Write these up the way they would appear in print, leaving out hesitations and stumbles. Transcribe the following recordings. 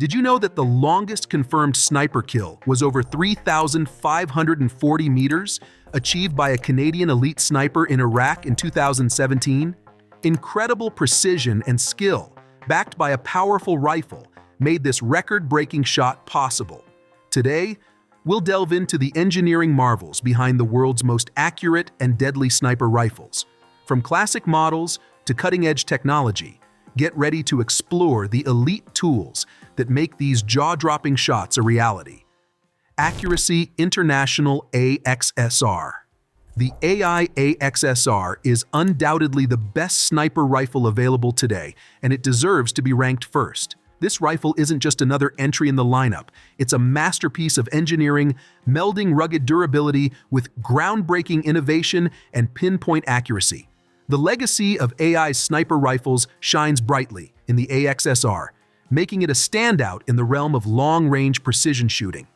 Did you know that the longest confirmed sniper kill was over 3,540 meters, achieved by a Canadian elite sniper in Iraq in 2017? Incredible precision and skill, backed by a powerful rifle, made this record-breaking shot possible. Today, we'll delve into the engineering marvels behind the world's most accurate and deadly sniper rifles. From classic models to cutting-edge technology, get ready to explore the elite tools that make these jaw-dropping shots a reality. Accuracy International AXSR. The AI AXSR is undoubtedly the best sniper rifle available today, and it deserves to be ranked first. This rifle isn't just another entry in the lineup, it's a masterpiece of engineering, melding rugged durability with groundbreaking innovation and pinpoint accuracy. The legacy of AI's sniper rifles shines brightly in the AXSR, making it a standout in the realm of long-range precision shooting.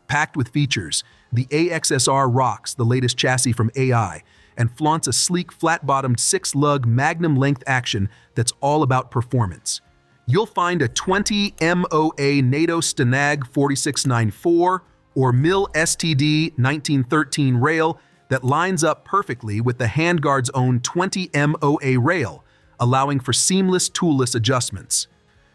Packed with features, the AXSR rocks the latest chassis from AI and flaunts a sleek, flat-bottomed 6-lug magnum-length action that's all about performance. You'll find a 20 MOA NATO Stanag 4694 or MIL STD 1913 rail that lines up perfectly with the handguard's own 20 MOA rail, allowing for seamless toolless adjustments.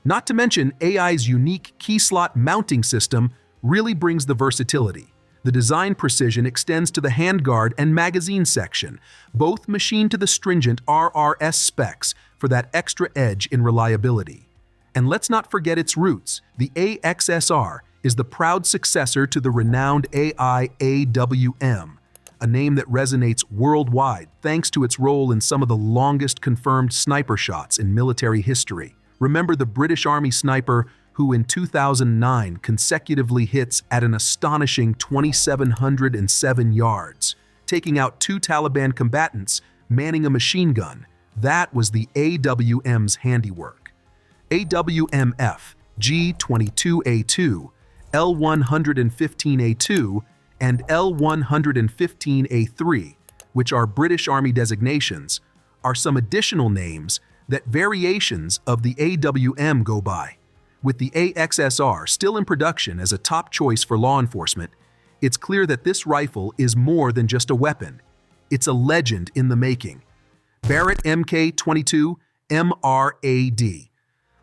Not to mention, AI's unique key slot mounting system really brings the versatility. The design precision extends to the handguard and magazine section, both machined to the stringent RRS specs for that extra edge in reliability. And let's not forget its roots. The AXSR is the proud successor to the renowned AI AWM, a name that resonates worldwide thanks to its role in some of the longest confirmed sniper shots in military history. Remember the British Army sniper who in 2009 consecutively hits at an astonishing 2,707 yards, taking out 2 Taliban combatants manning a machine gun. That was the AWM's handiwork. AWMF G22A2, L115A2, and L115A3, which are British Army designations, are some additional names that variations of the AWM go by. With the AXSR still in production as a top choice for law enforcement, it's clear that this rifle is more than just a weapon. It's a legend in the making. Barrett Mk22 MRAD.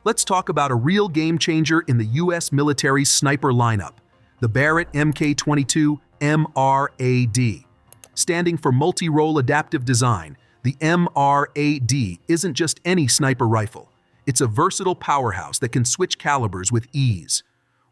Let's talk about a real game changer in the U.S. military sniper lineup, the Barrett Mk22 MRAD. Standing for multi-role adaptive design, the MRAD isn't just any sniper rifle. It's a versatile powerhouse that can switch calibers with ease.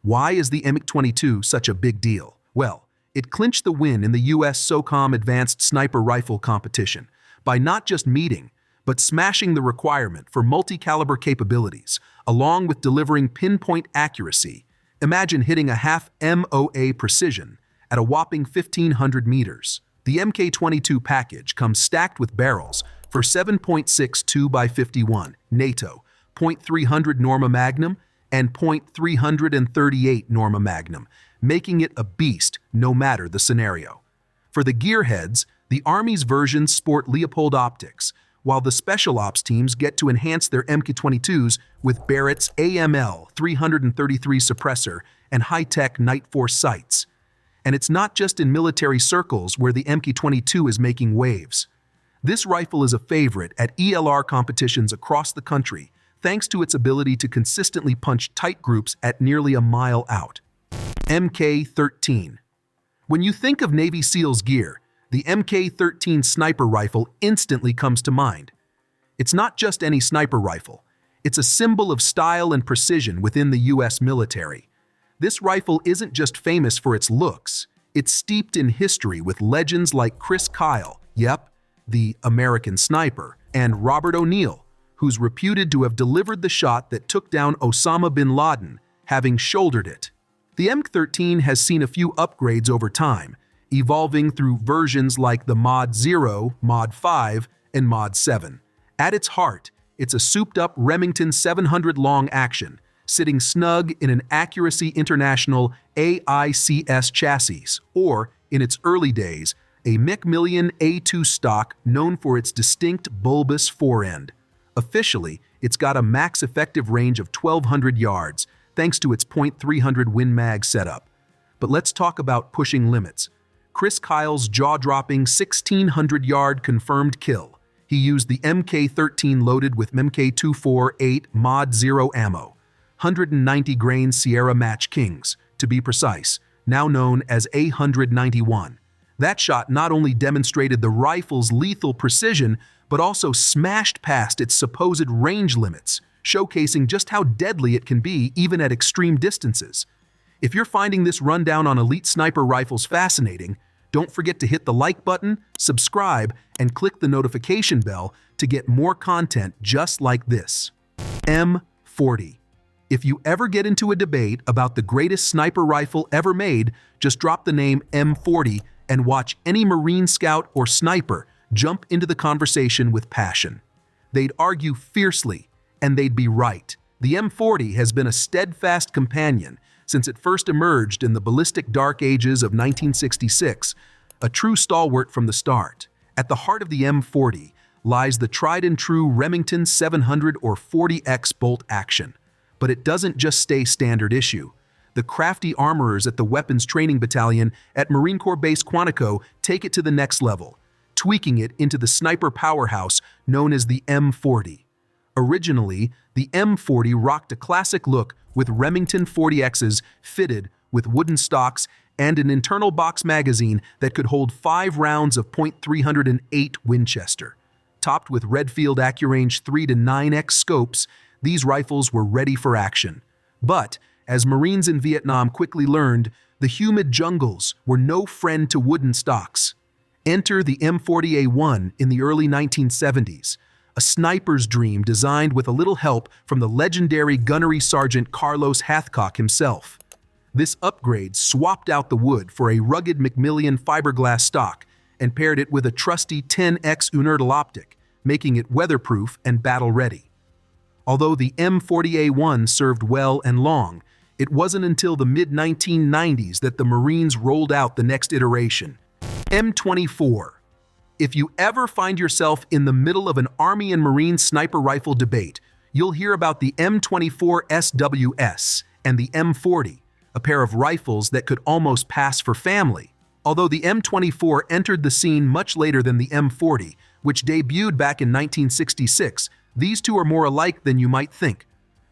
Why is the Mk22 such a big deal? Well, it clinched the win in the U.S. SOCOM Advanced Sniper Rifle competition by not just meeting, but smashing the requirement for multi-caliber capabilities, along with delivering pinpoint accuracy. Imagine hitting a half MOA precision at a whopping 1,500 meters. The Mk22 package comes stacked with barrels for 7.62 by 51 NATO, .300 Norma Magnum, and .338 Norma Magnum, making it a beast no matter the scenario. For the gearheads, the Army's versions sport Leopold optics, while the Special Ops teams get to enhance their Mk22s with Barrett's AML 333 suppressor and high-tech Night Force sights. And it's not just in military circles where the Mk22 is making waves. This rifle is a favorite at ELR competitions across the country, thanks to its ability to consistently punch tight groups at nearly a mile out. Mk13. When you think of Navy SEALs gear, the Mk13 sniper rifle instantly comes to mind. It's not just any sniper rifle. It's a symbol of style and precision within the U.S. military. This rifle isn't just famous for its looks. It's steeped in history with legends like Chris Kyle, the American sniper, and Robert O'Neill, who's reputed to have delivered the shot that took down Osama bin Laden, having shouldered it. The Mk13 has seen a few upgrades over time, evolving through versions like the Mod 0, Mod 5, and Mod 7. At its heart, it's a souped-up Remington 700 long action, sitting snug in an Accuracy International AICS chassis, or, in its early days, a Mk1 A2 stock known for its distinct bulbous forend. Officially, it's got a max effective range of 1,200 yards, thanks to its .300 Win Mag setup. But let's talk about pushing limits. Chris Kyle's jaw-dropping 1,600-yard confirmed kill. He used the Mk13 loaded with Mk24 Mod 0 ammo, 190-grain Sierra Match Kings, to be precise, now known as A191. That shot not only demonstrated the rifle's lethal precision, but also smashed past its supposed range limits, showcasing just how deadly it can be even at extreme distances. If you're finding this rundown on elite sniper rifles fascinating, don't forget to hit the like button, subscribe, and click the notification bell to get more content just like this. M40. If you ever get into a debate about the greatest sniper rifle ever made, just drop the name M40 and watch any Marine scout or sniper jump into the conversation with passion. They'd argue fiercely, and they'd be right. The M40 has been a steadfast companion since it first emerged in the ballistic dark ages of 1966, a true stalwart from the start. At the heart of the M40 lies the tried-and-true Remington 700 or 40X bolt action. But it doesn't just stay standard issue. The crafty armorers at the Weapons Training Battalion at Marine Corps Base Quantico take it to the next level, tweaking it into the sniper powerhouse known as the M40. Originally, the M40 rocked a classic look with Remington 40Xs fitted with wooden stocks and an internal box magazine that could hold 5 rounds of .308 Winchester. Topped with Redfield AccuRange 3 to 9X scopes, these rifles were ready for action. But, as Marines in Vietnam quickly learned, the humid jungles were no friend to wooden stocks. Enter the M40A1 in the early 1970s, a sniper's dream designed with a little help from the legendary gunnery sergeant Carlos Hathcock himself. This upgrade swapped out the wood for a rugged Macmillan fiberglass stock and paired it with a trusty 10X Unertl optic, making it weatherproof and battle-ready. Although the M40A1 served well and long, it wasn't until the mid-1990s that the Marines rolled out the next iteration, M24. If you ever find yourself in the middle of an Army and Marine sniper rifle debate, you'll hear about the M24 SWS and the M40, a pair of rifles that could almost pass for family. Although the M24 entered the scene much later than the M40, which debuted back in 1966, these two are more alike than you might think.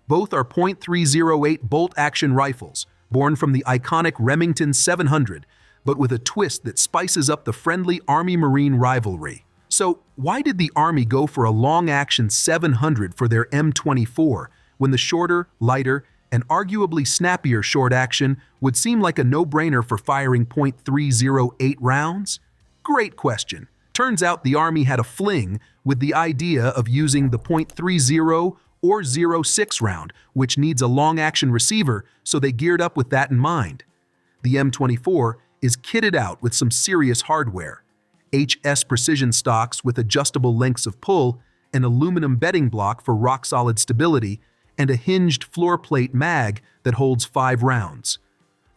Both are .308 bolt-action rifles, born from the iconic Remington 700, but with a twist that spices up the friendly Army-Marine rivalry. So, why did the Army go for a long-action 700 for their M24, when the shorter, lighter, and arguably snappier short action would seem like a no-brainer for firing .308 rounds? Great question. Turns out the Army had a fling with the idea of using the .30 or 06 round, which needs a long-action receiver, so they geared up with that in mind. The M24 is kitted out with some serious hardware: HS precision stocks with adjustable lengths of pull, an aluminum bedding block for rock-solid stability, and a hinged floor plate mag that holds 5 rounds.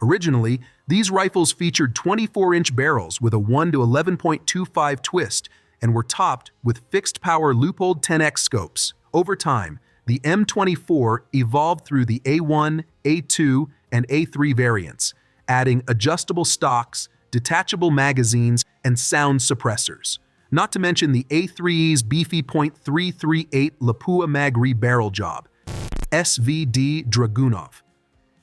Originally, these rifles featured 24-inch barrels with a 1 to 11.25 twist and were topped with fixed-power Leupold 10X scopes. Over time, the M24 evolved through the A1, A2, and A3 variants, adding adjustable stocks, detachable magazines, and sound suppressors. Not to mention the A3E's beefy .338 Lapua Magri barrel job. SVD Dragunov.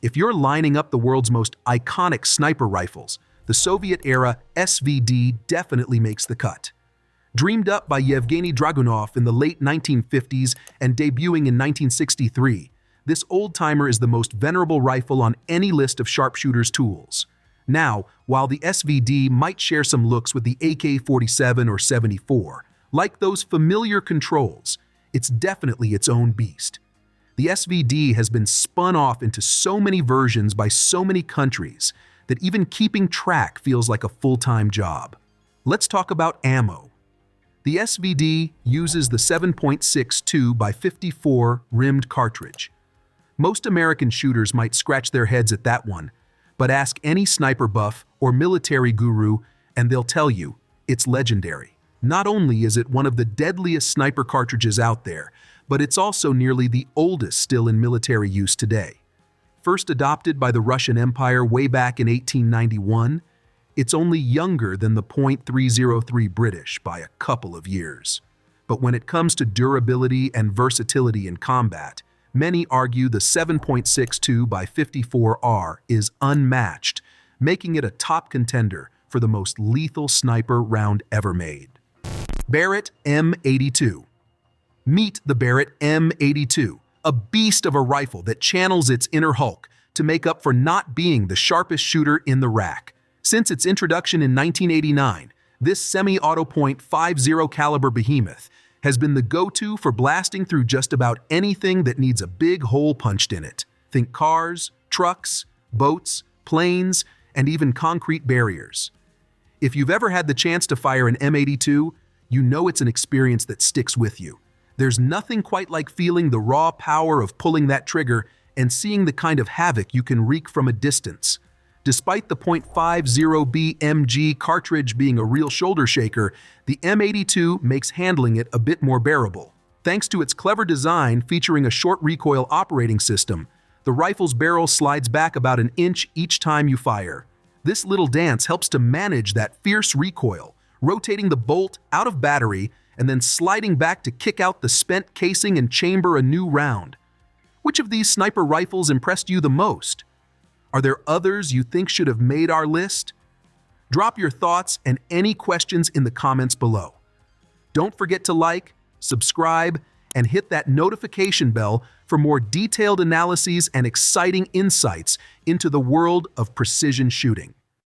If you're lining up the world's most iconic sniper rifles, the Soviet-era SVD definitely makes the cut. Dreamed up by Yevgeny Dragunov in the late 1950s and debuting in 1963, this old-timer is the most venerable rifle on any list of sharpshooters' tools. Now, while the SVD might share some looks with the AK-47 or 74, like those familiar controls, it's definitely its own beast. The SVD has been spun off into so many versions by so many countries that even keeping track feels like a full-time job. Let's talk about ammo. The SVD uses the 7.62 by 54 rimmed cartridge. Most American shooters might scratch their heads at that one, but ask any sniper buff or military guru and they'll tell you it's legendary. Not only is it one of the deadliest sniper cartridges out there, but it's also nearly the oldest still in military use today. First adopted by the Russian Empire way back in 1891, it's only younger than the .303 British by a couple of years. But when it comes to durability and versatility in combat, many argue the 7.62 by 54R is unmatched, making it a top contender for the most lethal sniper round ever made. Barrett M82. Meet the Barrett M82, a beast of a rifle that channels its inner Hulk to make up for not being the sharpest shooter in the rack. Since its introduction in 1989, this semi-auto .50 caliber behemoth has been the go-to for blasting through just about anything that needs a big hole punched in it. Think cars, trucks, boats, planes, and even concrete barriers. If you've ever had the chance to fire an M82, you know it's an experience that sticks with you. There's nothing quite like feeling the raw power of pulling that trigger and seeing the kind of havoc you can wreak from a distance. Despite the .50 BMG cartridge being a real shoulder shaker, the M82 makes handling it a bit more bearable. Thanks to its clever design featuring a short recoil operating system, the rifle's barrel slides back about an inch each time you fire. This little dance helps to manage that fierce recoil, rotating the bolt out of battery and then sliding back to kick out the spent casing and chamber a new round. Which of these sniper rifles impressed you the most? Are there others you think should have made our list? Drop your thoughts and any questions in the comments below. Don't forget to like, subscribe, and hit that notification bell for more detailed analyses and exciting insights into the world of precision shooting.